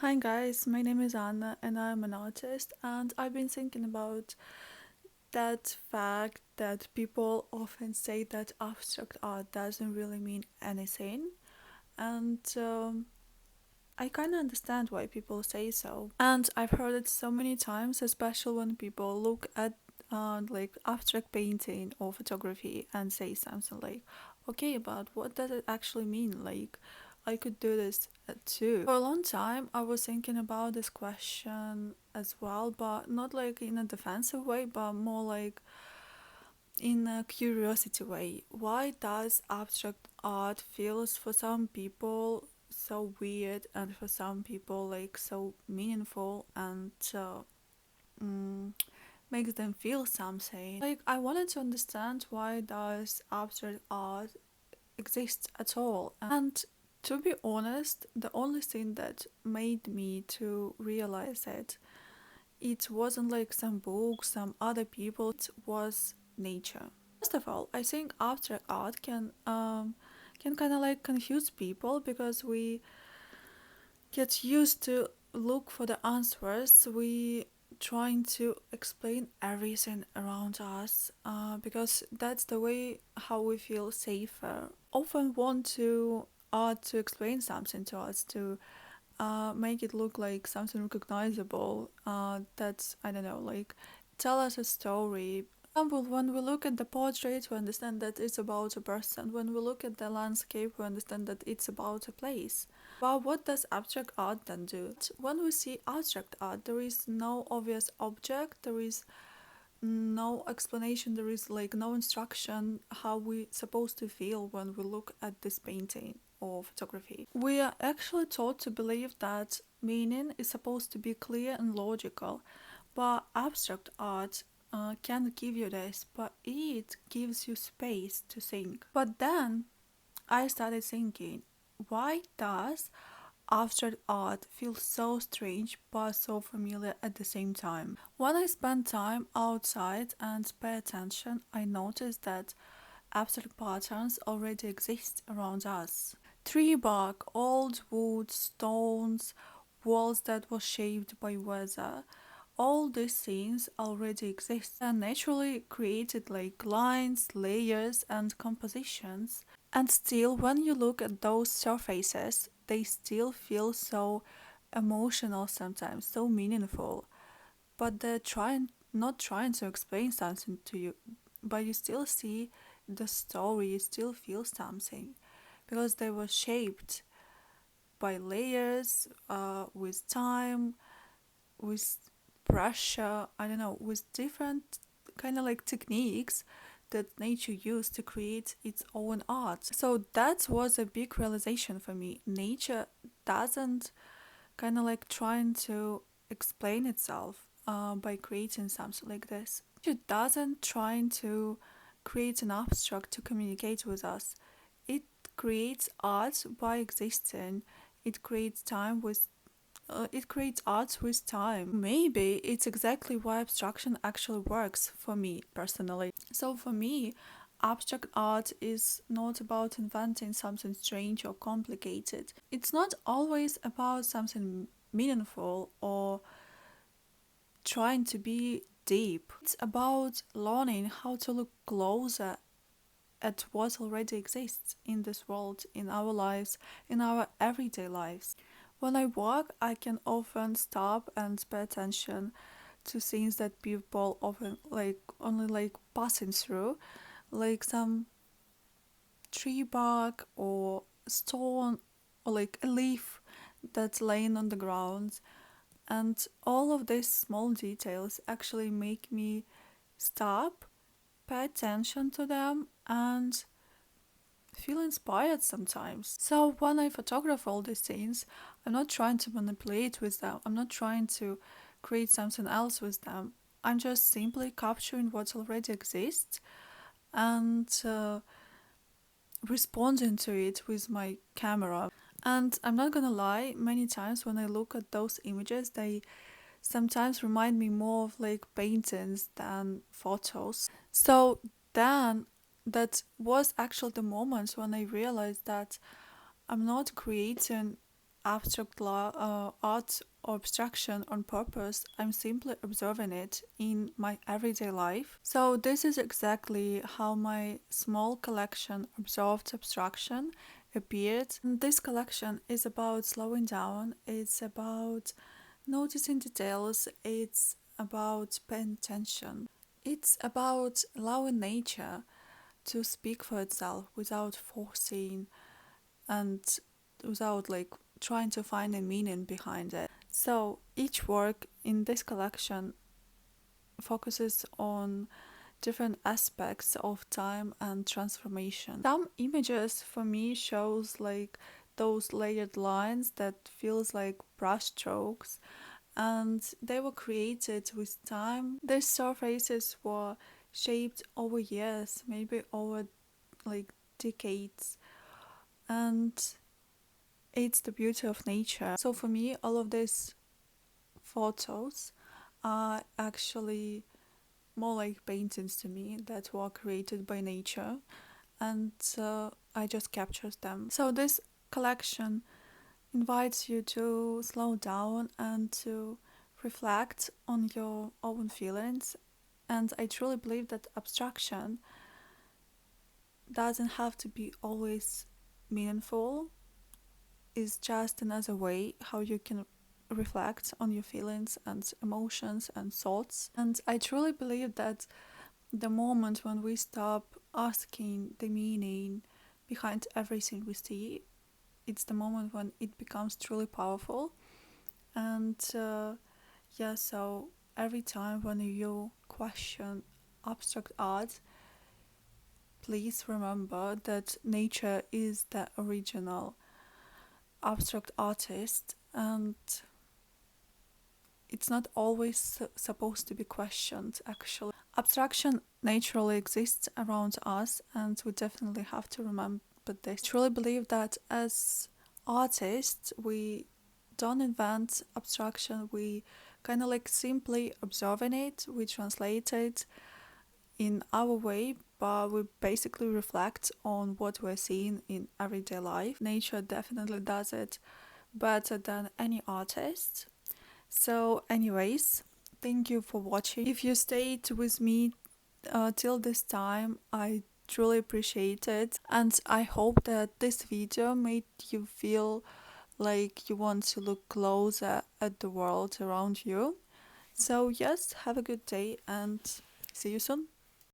Hi guys, my name is Anna and I'm an artist, and I've been thinking about that fact that people often say that abstract art doesn't really mean anything, and I kind of understand why people say so. And I've heard it so many times, especially when people look at like abstract painting or photography and say something like, okay, but what does it actually mean? Like, I could do this too. For a long time, I was thinking about this question as well, but not like in a defensive way, but more like in a curiosity way. Why does abstract art feels for some people so weird and for some people like so meaningful and mm, makes them feel something? Like I wanted to understand why does abstract art exist at all. And to be honest, the only thing that made me to realize it wasn't like some book, some other people, it was nature. First of all, I think abstract art can kind of like confuse people because we get used to look for the answers. We trying to explain everything around us because that's the way how we feel safer. Often want to art to explain something to us, to make it look like something recognizable. That's, I don't know, like tell us a story. For example, when we look at the portrait, we understand that it's about a person. When we look at the landscape, we understand that it's about a place. But what does abstract art then do? When we see abstract art, there is no obvious object, there is no explanation, there is like no instruction how we supposed to feel when we look at this painting or photography. We are actually taught to believe that meaning is supposed to be clear and logical, but abstract art can give you this, but it gives you space to think. But then I started thinking, why does abstract art feels so strange but so familiar at the same time? When I spend time outside and pay attention, I notice that abstract patterns already exist around us. Tree bark, old wood, stones, walls that were shaped by weather. All these things already exist and naturally created like lines, layers, and compositions. And still, when you look at those surfaces, they still feel so emotional sometimes, so meaningful. But they're not trying to explain something to you, but you still see the story, you still feel something because they were shaped by layers, with time, with pressure, I don't know, with different kind of like techniques that nature used to create its own art. So that was a big realization for me. Nature doesn't kind of like trying to explain itself by creating something like this. Nature doesn't trying to create an abstract to communicate with us. It creates art by existing. It creates time with it creates art with time. Maybe it's exactly why abstraction actually works for me personally. So for me, abstract art is not about inventing something strange or complicated. It's not always about something meaningful or trying to be deep. It's about learning how to look closer at what already exists in this world, in our lives, in our everyday lives. When I walk, I can often stop and pay attention to things that people often like only like passing through, like some tree bark or stone or like a leaf that's laying on the ground. And all of these small details actually make me stop, pay attention to them, and feel inspired sometimes. So when I photograph all these things, I'm not trying to manipulate with them. I'm not trying to create something else with them. I'm just simply capturing what already exists and responding to it with my camera. And I'm not gonna lie, many times when I look at those images, they sometimes remind me more of like paintings than photos. So then that was actually the moment when I realized that I'm not creating art or abstraction on purpose. I'm simply observing it in my everyday life. So this is exactly how my small collection Observed Abstraction appeared. And this collection is about slowing down, it's about noticing details, it's about paying attention. It's about allowing nature to speak for itself without forcing and without like trying to find a meaning behind it. So each work in this collection focuses on different aspects of time and transformation. Some images for me shows like those layered lines that feels like brush strokes, and they were created with time. These surfaces were shaped over years, maybe over like decades, and it's the beauty of nature. So for me, all of these photos are actually more like paintings to me that were created by nature, and I just captured them. So this collection invites you to slow down and to reflect on your own feelings. And I truly believe that abstraction doesn't have to be always meaningful. It's just another way how you can reflect on your feelings and emotions and thoughts. And I truly believe that the moment when we stop asking the meaning behind everything we see, it's the moment when it becomes truly powerful. And yeah, so every time when you question abstract art, please remember that nature is the original abstract artist, and it's not always supposed to be questioned actually. Abstraction naturally exists around us, and we definitely have to remember this. I truly believe that as artists, we don't invent abstraction, we kind of like simply observing it, we translate it in our way, but we basically reflect on what we're seeing in everyday life. Nature definitely does it better than any artist. So, anyways, thank you for watching. If you stayed with me till this time, I truly appreciate it, and I hope that this video made you feel like you want to look closer at the world around you. So, yes, have a good day and see you soon.